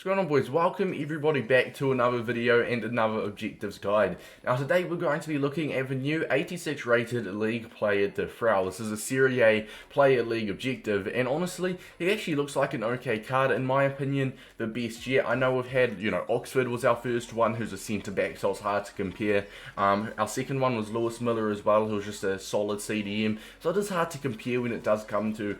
What's going on, boys? Welcome everybody back to another video and another objectives guide. Now today we're going to be looking at the new 86 rated league player Defrel. This is a Serie A player league objective, and honestly he actually looks like an okay card, in my opinion the best yet. I know we've had, Oxford was our first one, who's a centre back, so it's hard to compare. Our second one was Lewis Miller as well, who was just a solid CDM, so it is hard to compare when it does come to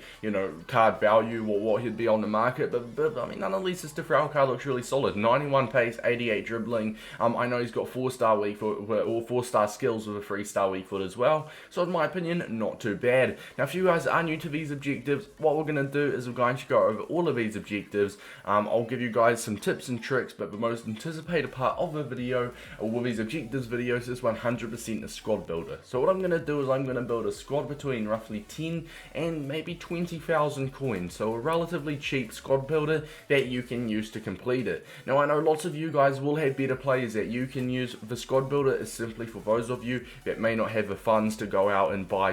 card value or what he'd be on the market, but I mean, nonetheless this Defrel card looks really solid. 91 pace, 88 dribbling. I know he's got 4-star weak foot, or 4-star skills with a 3-star weak foot as well, so in my opinion not too bad. Now if you guys are new to these objectives, what we're going to do is we're going to go over all of these objectives. I'll give you guys some tips and tricks, but the most anticipated part of the video with these objectives videos is 100% a squad builder. So what I'm going to do is I'm going to build a squad between roughly 10 and maybe 20,000 coins, so a relatively cheap squad builder that you can use to complete it. Now I know lots of you guys will have better players that you can use. The squad builder is simply for those of you that may not have the funds to go out and buy,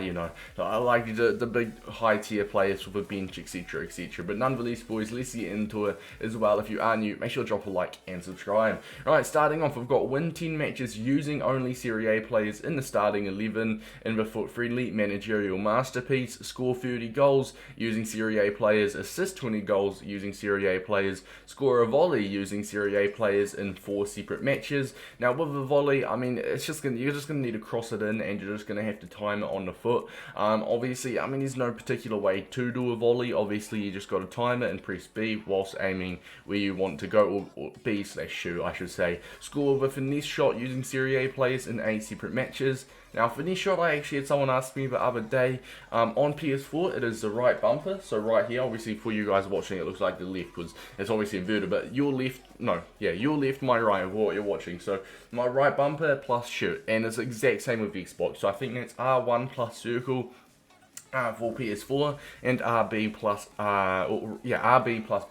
I like the big high tier players with a bench, etc, etc. But nonetheless, boys, let's get into it as well. If you are new, make sure to drop a like and subscribe. Alright, starting off, we've got win 10 matches using only Serie A players in the starting 11 in the FUT Friendly Managerial Masterpiece, score 30 goals using Serie A players, assist 20 goals using Serie A players, score a volley using Serie A players in 4 separate matches. Now with the volley, I mean, you're just gonna need to cross it in, and you're just gonna have to time it on the foot. Obviously, I mean, there's no particular way to do a volley. Obviously, you just got to time it and press B whilst aiming where you want to go, or B/shoot, I should say. Score with a finesse shot using Serie A players in 8 separate matches. Now, finesse shot, I actually had someone ask me the other day, on PS4, it is the right bumper, so right here, obviously for you guys watching, it looks like the left, because it's obviously inverted, but your left, my right of what you're watching, so my right bumper plus shoot, and it's the exact same with Xbox, so I think that's R1 plus circle, for PS4, and RB plus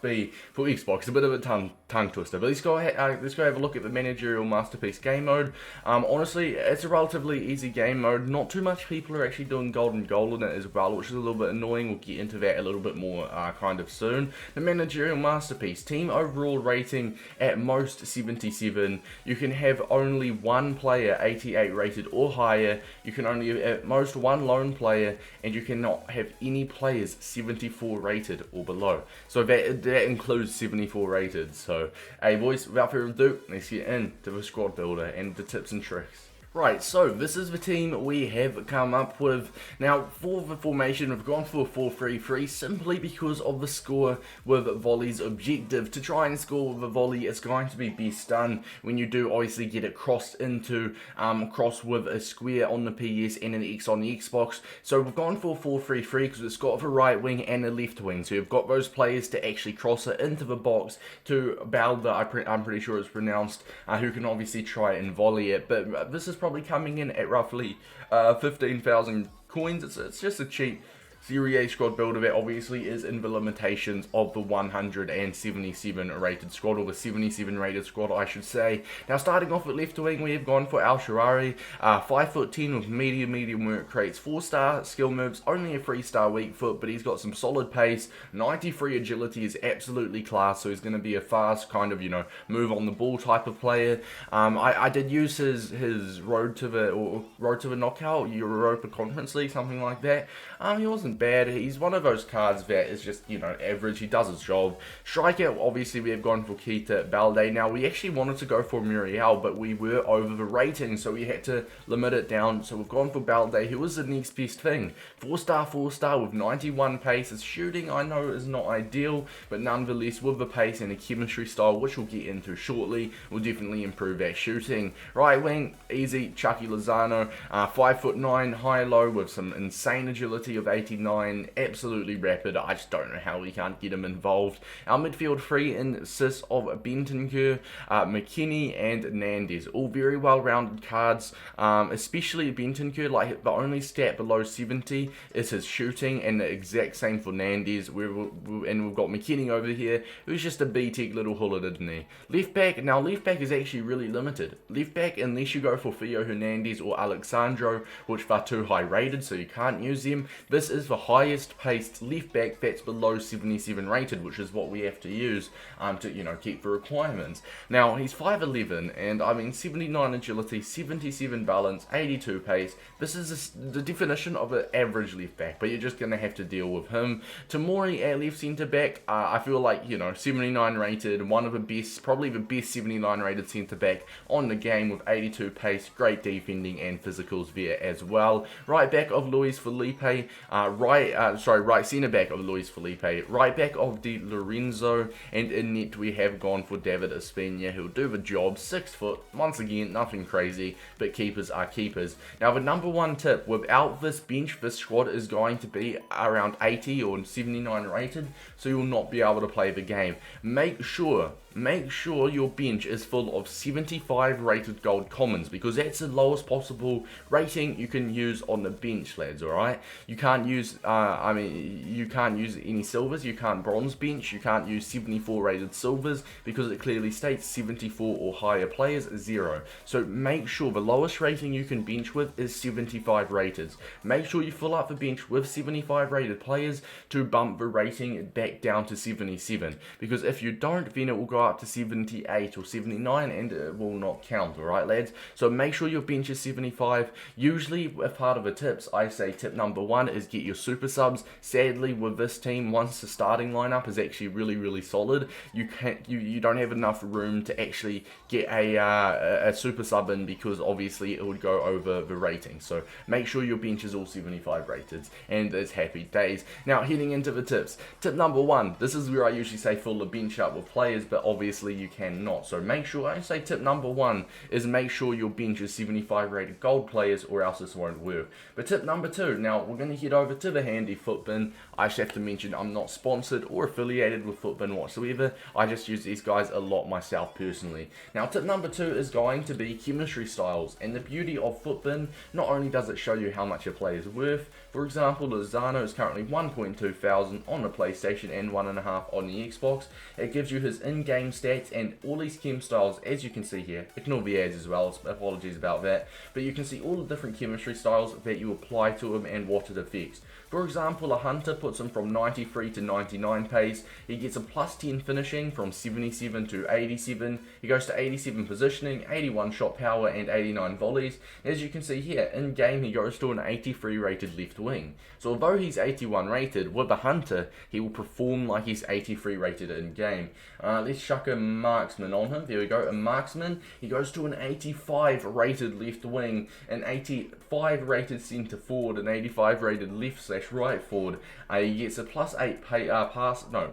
B for Xbox. A bit of a tongue twister, but let's go have a look at the Managerial Masterpiece game mode. Honestly, it's a relatively easy game mode. Not too much people are actually doing golden goal in it as well, which is a little bit annoying. We'll get into that a little bit more kind of soon. The Managerial Masterpiece team overall rating at most 77. You can have only one player 88 rated or higher. You can only have at most one lone player, and you cannot have any players 74 rated or below. So that includes 74 rated. So, hey boys, without further ado, let's get into the squad builder and the tips and tricks. Right, so this is the team we have come up with. Now, for the formation, we've gone for a 4-3-3 simply because of the score with volley's objective. To try and score with a volley, it's going to be best done when you do obviously get it crossed into, cross with a square on the PS and an X on the Xbox. So we've gone for a 4-3-3 because it's got a right wing and a left wing. So you've got those players to actually cross it into the box to Balda, I'm pretty sure it's pronounced, who can obviously try and volley it. But this is probably coming in at roughly 15,000 coins. It's just a cheap Serie A squad builder that obviously is in the limitations of the 177 rated squad, or the 77 rated squad I should say. Now starting off at left wing, we have gone for Al-Sharawi, 5'10" with medium work rates, 4-star skill moves, only a 3-star weak foot, but he's got some solid pace, 93 agility is absolutely class, so he's going to be a fast kind of, move on the ball type of player. I did use his road to the knockout, Europa Conference League, something like that. He wasn't bad. He's one of those cards that is just, average. He does his job. Striker, obviously we have gone for Keita Balde. Now we actually wanted to go for Muriel, but we were over the rating, so we had to limit it down. So we've gone for Balde, who was the next best thing. 4-star with 91 pace. His shooting, I know, is not ideal, but nonetheless, with the pace and the chemistry style, which we'll get into shortly, will definitely improve that shooting. Right wing, easy, Chucky Lozano, 5'9", high-low with some insane agility of 89, absolutely rapid. I just don't know how we can't get him involved. Our midfield three consists of Bentancur, McKinney, and Nandez. All very well-rounded cards, especially Bentancur. Like, the only stat below 70 is his shooting, and the exact same for Nandez. And we've got McKinney over here, who's just a B-Tech little hula, didn't he? Left back, now left back is actually really limited. Left back, unless you go for Theo Hernandez or Alexandro, which are too high rated, so you can't use them. This is the highest paced left back that's below 77 rated, which is what we have to use to, you know, keep the requirements. Now, he's 5'11", and I mean 79 agility, 77 balance, 82 pace. This is the definition of an average left back, but you're just going to have to deal with him. Tamori at left centre back, I feel like, you know, 79 rated, one of the best, probably the best 79 rated centre back on the game with 82 pace, great defending and physicals there as well. Right back of Luis Felipe, right centre back of Luis Felipe, right back of Di Lorenzo, and in net we have gone for David Ospina, who'll do the job. 6 foot, once again, nothing crazy, but keepers are keepers. Now, the number one tip, without this bench, this squad is going to be around 80 or 79 rated, so you'll not be able to play the game. Make sure your bench is full of 75 rated gold commons, because that's the lowest possible rating you can use on the bench, lads. Alright, you can't use you can't use any silvers, you can't bronze bench, you can't use 74 rated silvers, because it clearly states 74 or higher players, 0. So make sure the lowest rating you can bench with is 75 rated. Make sure you fill up the bench with 75 rated players to bump the rating back down to 77, because if you don't, then it will go up to 78 or 79 and it will not count. Alright, lads, so make sure your bench is 75. Usually, as part of the tips, I say tip number 1 is get your super subs. Sadly, with this team, once the starting lineup is actually really solid, you don't have enough room to actually get a super sub in, because obviously it would go over the rating. So make sure your bench is all 75 rated, and it's happy days. Now, heading into the tips, tip number 1, this is where I usually say fill the bench up with players, but obviously you cannot. So make sure, I say tip number 1 is make sure your bench is 75 rated gold players, or else this won't work. But tip number 2, now we're going to head over to the handy FUTBin. I just have to mention I'm not sponsored or affiliated with FUTBin whatsoever. I just use these guys a lot myself personally. Now, tip number 2 is going to be chemistry styles, and the beauty of FUTBin, not only does it show you how much a player is worth. For example, Lozano is currently 1.2 thousand on the PlayStation and 1.5 on the Xbox. It gives you his in-game stats and all these chem styles, as you can see here. Ignore the ads as well, apologies about that. But you can see all the different chemistry styles that you apply to him and what it affects. For example, a Hunter puts him from 93 to 99 pace. He gets a plus 10 finishing from 77 to 87. He goes to 87 positioning, 81 shot power, and 89 volleys. As you can see here, in game he goes to an 83 rated left wing. So although he's 81 rated, with the Hunter, he will perform like he's 83 rated in game. Let's chuck a marksman on him. There we go, a marksman. He goes to an 85 rated left wing, an 85 rated centre forward, an 85 rated left/right forward. He gets a plus 8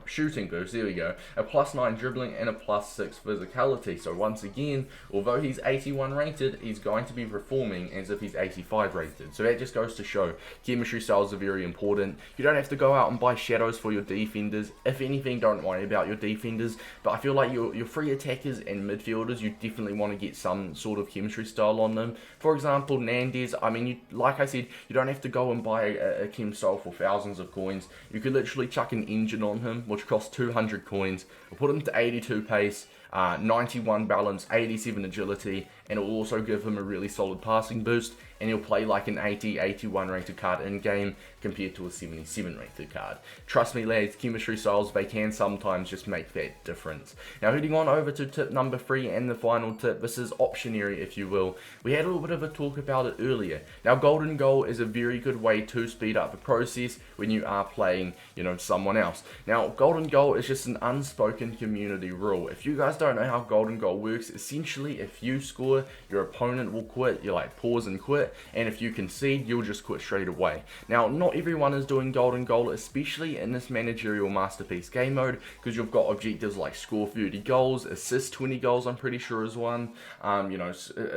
shooting boost, there we go, a plus 9 dribbling, and a plus 6 physicality. So once again, although he's 81 rated, he's going to be performing as if he's 85 rated. So that just goes to show chemistry styles are very important. You don't have to go out and buy shadows for your defenders. If anything, don't worry about your defenders, but I feel like your free attackers and midfielders, you definitely want to get some sort of chemistry style on them. For example, Nandez, I mean, like I said, you don't have to go and buy a chem style for thousands of coins. You could literally chuck an engine on him, which costs 200 coins. We'll put him to 82 pace, 91 balance, 87 agility, and it will also give him a really solid passing boost, and he'll play like an 80, 81 rated card in game compared to a 77 rated card. Trust me, lads, chemistry styles, they can sometimes just make that difference. Now, heading on over to tip number 3 and the final tip, this is optionary, if you will. We had a little bit of a talk about it earlier. Now, golden goal is a very good way to speed up the process when you are playing, you know, someone else. Now, golden goal is just an unspoken community rule. If you guys don't know how golden goal works, essentially, if you score, your opponent will quit. You like pause and quit, and if you concede, you'll just quit straight away. Now, not everyone is doing golden goal, especially in this managerial masterpiece game mode, because you've got objectives like score 30 goals, assist 20 goals, I'm pretty sure is one, you know,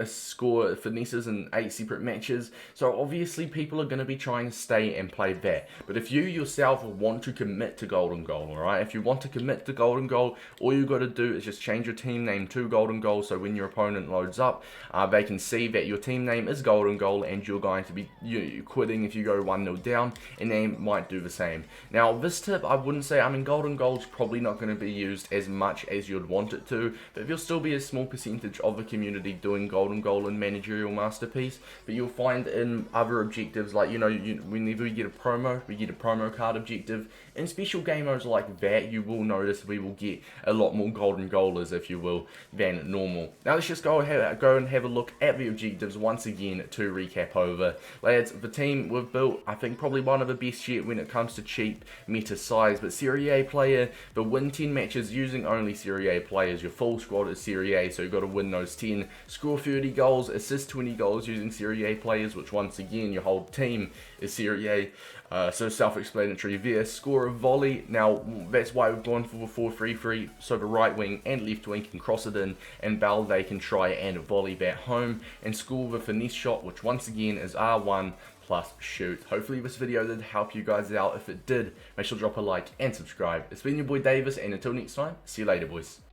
score finesses in 8 separate matches. So obviously people are going to be trying to stay and play that. But if you yourself want to commit to golden goal, alright, if you want to commit to golden goal, all you got to do is just change your team name to golden goal, so when your opponent loads up, they can see that your team name is golden goal and you're going to be quitting if you go 1-0 down, and they might do the same. Now, this tip, I wouldn't say, I mean, golden goal's probably not going to be used as much as you'd want it to, but there'll still be a small percentage of the community doing golden goal in Managerial Masterpiece. But you'll find in other objectives, like, whenever we get a promo card objective, in special game modes like that, you will notice we will get a lot more golden goalers, if you will, than normal. Now let's just go and have a look at the objectives once again to recap over. Lads, the team we've built, I think probably one of the best yet when it comes to cheap meta size, but Serie A player, the win 10 matches using only Serie A players. Your full squad is Serie A, so you've got to win those 10. Score 30 goals, assist 20 goals using Serie A players, which once again, your whole team is Serie A. So self-explanatory there. Score a volley. Now that's why we've gone for the 4-3-3, so the right wing and left wing can cross it in, and they can try and volley that home, and score the finesse shot, which once again is R1 plus shoot. Hopefully this video did help you guys out. If it did, make sure to drop a like and subscribe. It's been your boy Davis, and until next time, see you later, boys.